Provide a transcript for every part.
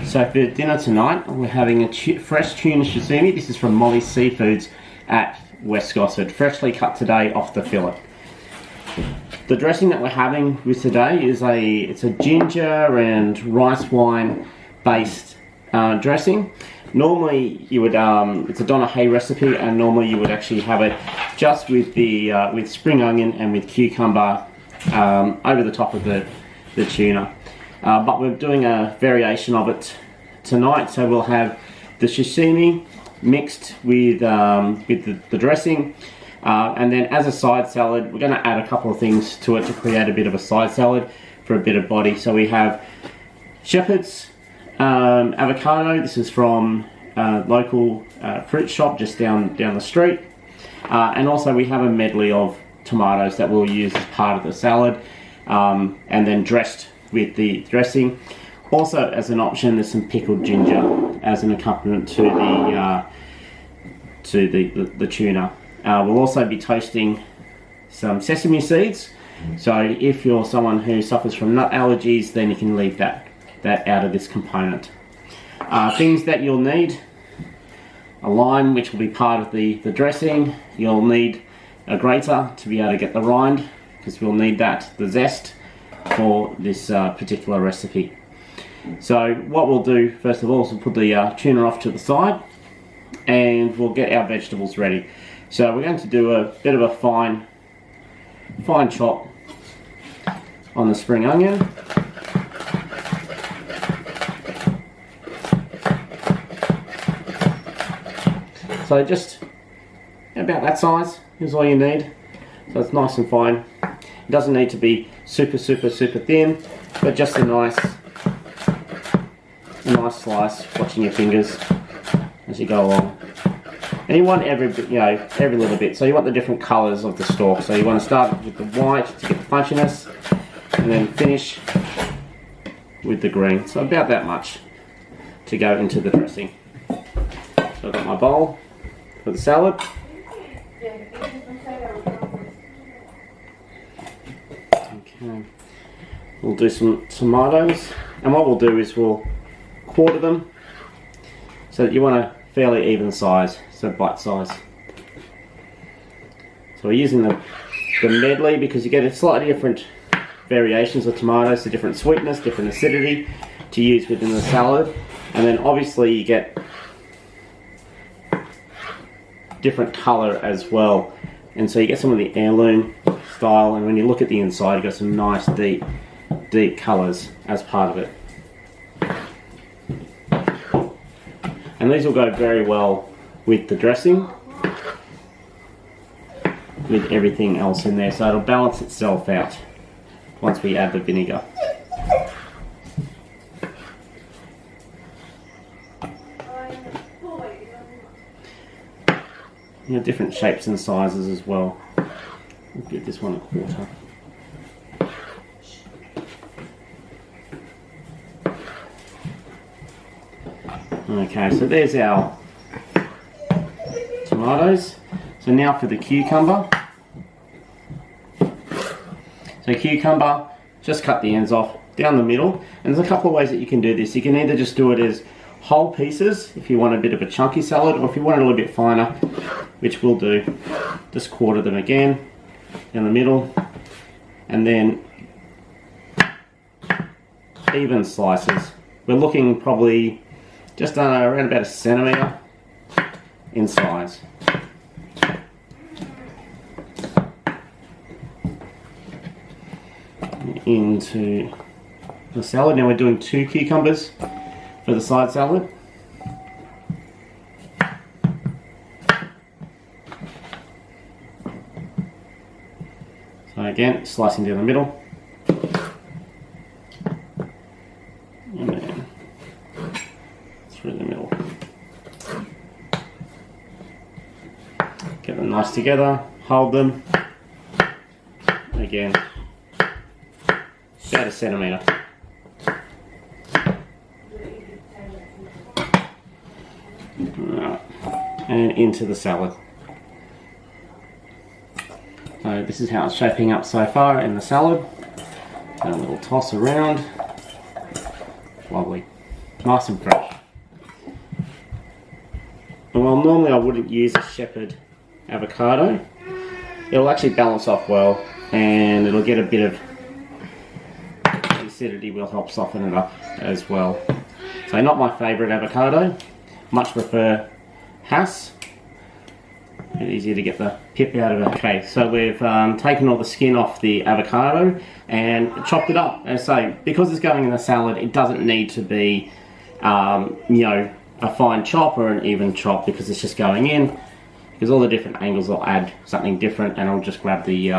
So for dinner tonight, we're having a fresh tuna sashimi. This is from Molly's Seafoods at West Gosford, freshly cut today off the fillet. The dressing that we're having with today is it's a ginger and rice wine based dressing. Normally you would it's a Donna Hay recipe, and normally you would actually have it just with the with spring onion and with cucumber over the top of the tuna. But we're doing a variation of it tonight, so we'll have the sashimi mixed with the dressing, and then as a side salad we're going to add a couple of things to it to create a bit of a side salad for a bit of body. So we have shepherd's avocado. This is from a local fruit shop just down the street, and also we have a medley of tomatoes that we'll use as part of the salad, and then dressed with the dressing. Also, as an option, there's some pickled ginger as an accompaniment to the tuna. We'll also be toasting some sesame seeds. So if you're someone who suffers from nut allergies, then you can leave that out of this component. Things that you'll need: a lime, which will be part of the dressing. You'll need a grater to be able to get the rind, because we'll need that, the zest, for this particular recipe. So what we'll do first of all is we'll put the tuna off to the side, and we'll get our vegetables ready. So we're going to do a bit of a fine chop on the spring onion. So just about that size is all you need. So it's nice and fine. It doesn't need to be super thin, but just a nice slice, watching your fingers as you go along. And you want every little bit. So you want the different colours of the stalk. So you want to start with the white to get the punchiness, and then finish with the green. So about that much to go into the dressing. So I've got my bowl for the salad. Okay. We'll do some tomatoes, and what we'll do is we'll quarter them so that you want a fairly even size, so bite size. So we're using the medley because you get a slightly different variations of tomatoes, so different sweetness, different acidity to use within the salad, and then obviously you get different colour as well, and so you get some of the heirloom style, and when you look at the inside you've got some nice deep colours as part of it. And these will go very well with the dressing, with everything else in there, so it'll balance itself out once we add the vinegar. You have different shapes and sizes as well. We'll give this one a quarter. Okay, so there's our tomatoes. So now for the cucumber. So cucumber, just cut the ends off down the middle, and there's a couple of ways that you can do this. You can either just do it as whole pieces if you want a bit of a chunky salad, or if you want it a little bit finer, which we'll do, just quarter them again down the middle, and then even slices. We're looking probably just around about 1 centimetre in size. Into the salad. Now we're doing 2 cucumbers for the side salad. So again, slicing down the middle. And then through the middle. Get them nice together, hold them. Again, about 1 centimetre. Right. And into the salad. So this is how it's shaping up so far in the salad. And a little toss around. Lovely. Nice and fresh. And while normally I wouldn't use a shepherd avocado, it'll actually balance off well, and it'll get a bit of acidity, will help soften it up as well. So not my favourite avocado, much prefer Hass. A bit easier to get the pip out of it. Okay, so we've taken all the skin off the avocado and chopped it up. As I say, because it's going in the salad, it doesn't need to be, you know, a fine chop or an even chop, because it's just going in. Because all the different angles will add something different, and I'll just grab the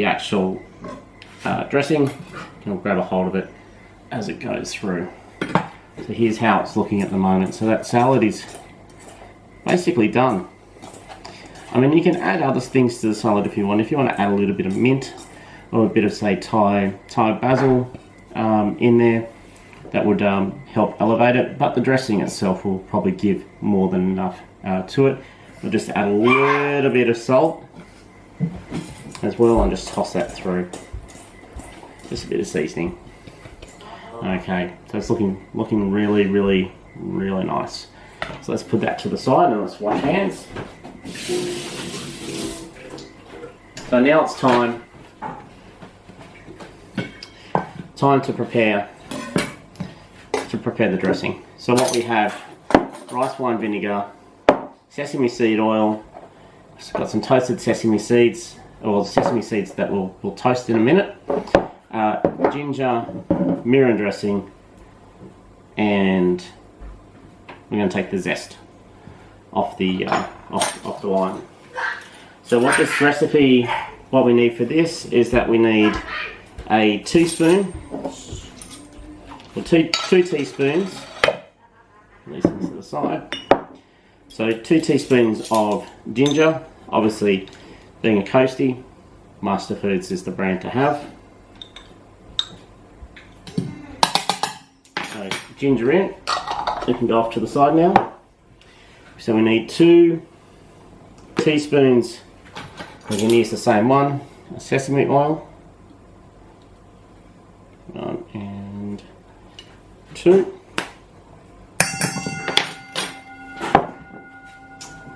actual dressing, and I'll grab a hold of it as it goes through. So here's how it's looking at the moment. So that salad is basically done. I mean, you can add other things to the salad if you want. If you want to add a little bit of mint or a bit of, say, Thai basil in there, that would help elevate it. But the dressing itself will probably give more than enough to it. We'll just add a little bit of salt as well and just toss that through. Just a bit of seasoning. Okay, so it's looking really, really, really nice. So let's put that to the side and let's wash hands. So now it's time to prepare the dressing. So what we have: rice wine vinegar, sesame seed oil. It's got some toasted sesame seeds, or sesame seeds that we'll toast in a minute. Ginger, mirin dressing, and we're going to take the zest off the wine. So what this recipe, what we need for this is that we need a teaspoon, or two teaspoons. These things to the side. So 2 teaspoons of ginger. Obviously, being a coastie, Master Foods is the brand to have. So ginger in. You can go off to the side now. So we need 2 teaspoons. We can use the same one. Sesame oil. 1 and 2.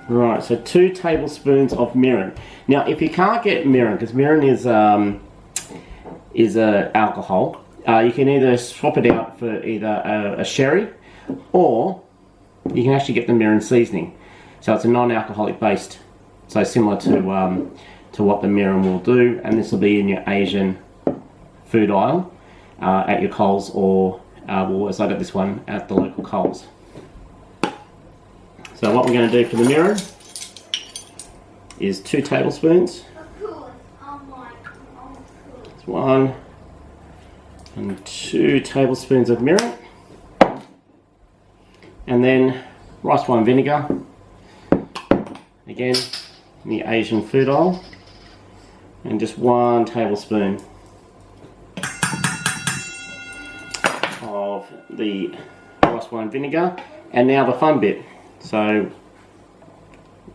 Right, so 2 tablespoons of mirin. Now, if you can't get mirin, because mirin is a alcohol, you can either swap it out for either a sherry, or you can actually get the mirin seasoning. So it's a non-alcoholic based, so similar to what the mirin will do, and this will be in your Asian food aisle at your Coles, or Woolworths. I got this one at the local Coles. So what we're going to do for the mirin is 2 tablespoons. That's 1 and 2 tablespoons of mirin, and then rice wine vinegar, again in the Asian food aisle, and just 1 tablespoon of the rice wine vinegar. And now the fun bit. So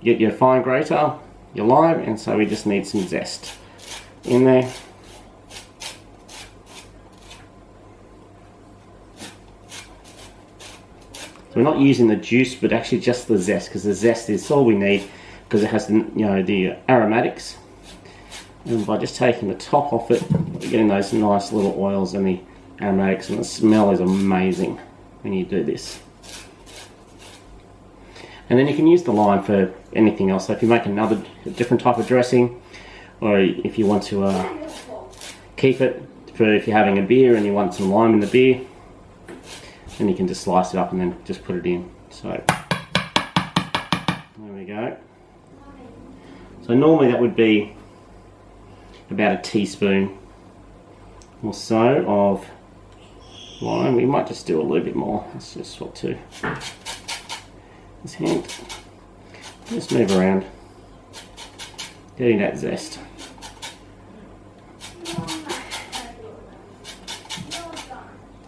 you get your fine grater, your lime, and so we just need some zest in there. So we're not using the juice, but actually just the zest, because the zest is all we need, because it has the, you know, the aromatics. And by just taking the top off it, we're getting those nice little oils and the aromatics, and the smell is amazing when you do this. And then you can use the lime for anything else. So if you make a different type of dressing, or if you want to keep it for if you're having a beer and you want some lime in the beer, then you can just slice it up and then just put it in. So there we go. So normally that would be about a teaspoon or so of lime. We might just do a little bit more. Let's just swap to this hand. Just move around, getting that zest.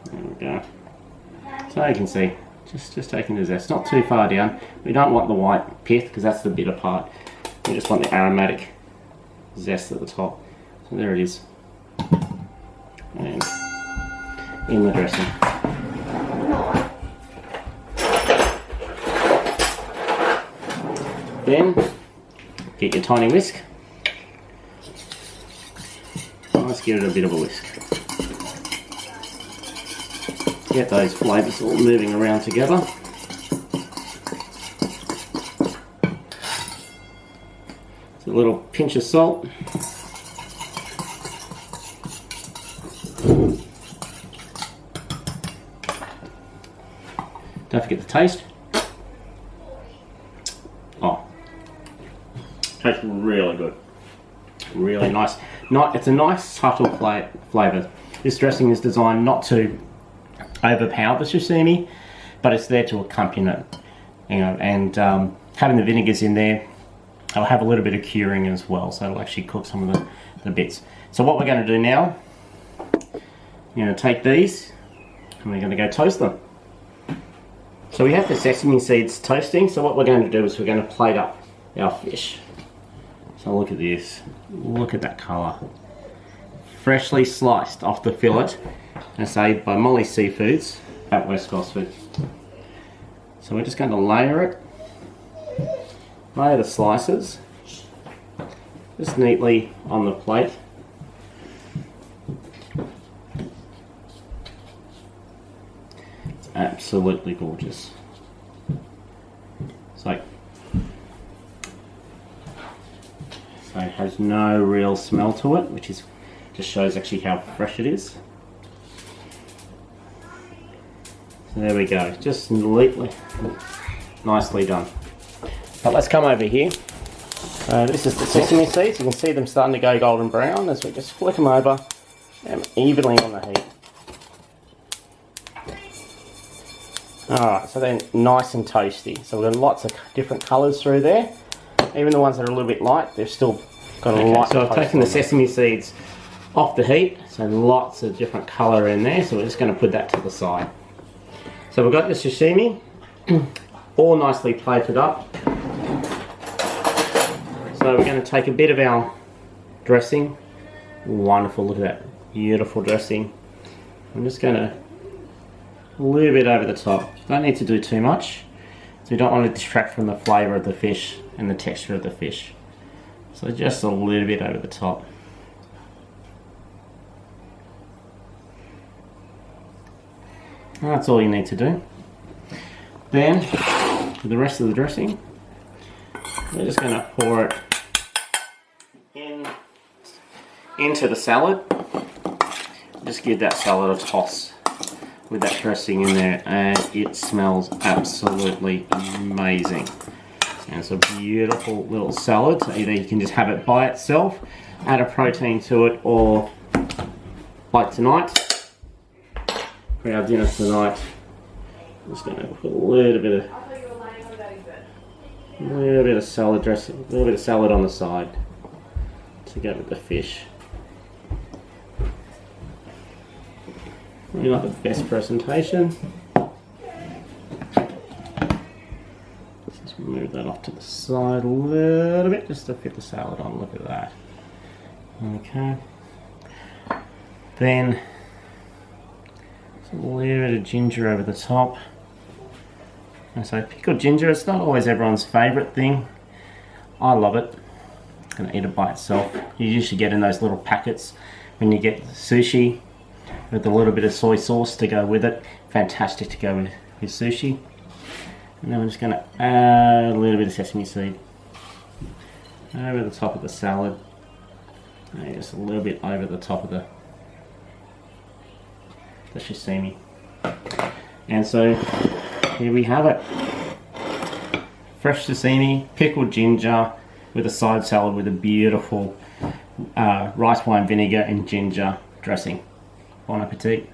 There we go. So you can see, just taking the zest, not too far down. We don't want the white pith, because that's the bitter part. We just want the aromatic zest at the top. So there it is. And in the dressing. Then get your tiny whisk. Let's give it a bit of a whisk. Get those flavours all moving around together. A little pinch of salt. Don't forget the taste. Oh, tastes really good. Really nice. It's a nice subtle flavour. This dressing is designed not to overpower the sashimi, but it's there to accompany it. You know, and having the vinegars in there, I'll have a little bit of curing as well, so it'll actually cook some of the bits. So what we're going to do now, you're going to take these and we're going to go toast them. So we have the sesame seeds toasting, so what we're going to do is we're going to plate up our fish. So look at this, look at that colour. Freshly sliced off the fillet, I say by Molly Seafoods at West Gosford. So we're just going to layer it. Layer the slices just neatly on the plate. It's absolutely gorgeous. So it has no real smell to it, which is just shows actually how fresh it is. So there we go, just neatly, nicely done. But let's come over here. This is the sesame seeds. You can see them starting to go golden brown as we just flick them over evenly on the heat. Alright, so they're nice and toasty. So we've got lots of different colours through there. Even the ones that are a little bit light, they've still got a light. So I've taken the sesame seeds off the heat, so lots of different colour in there. So we're just going to put that to the side. So we've got the sashimi, all nicely plated up. So we're going to take a bit of our dressing. Wonderful, look at that beautiful dressing. I'm just going to a little bit over the top. Don't need to do too much, so we don't want to distract from the flavour of the fish and the texture of the fish. So just a little bit over the top. That's all you need to do. Then, for the rest of the dressing, we're just going to pour it into the salad. Just give that salad a toss with that dressing in there, and it smells absolutely amazing. And it's a beautiful little salad. So either you can just have it by itself, add a protein to it, or like tonight, for our dinner tonight, I'm just going to put a little bit of salad dressing, a little bit of salad on the side to go with the fish. Really not the best presentation. Just move that off to the side a little bit just to fit the salad on. Look at that. Okay. Then a little bit of ginger over the top. And so pickled ginger, it's not always everyone's favourite thing. I love it. I'm going to eat it by itself. You usually get in those little packets when you get sushi with a little bit of soy sauce to go with it. Fantastic to go with sushi. And then we're just going to add a little bit of sesame seed over the top of the salad. And just a little bit over the top of the sashimi. And so here we have it. Fresh sashimi, pickled ginger with a side salad with a beautiful rice wine vinegar and ginger dressing. Bon appetit.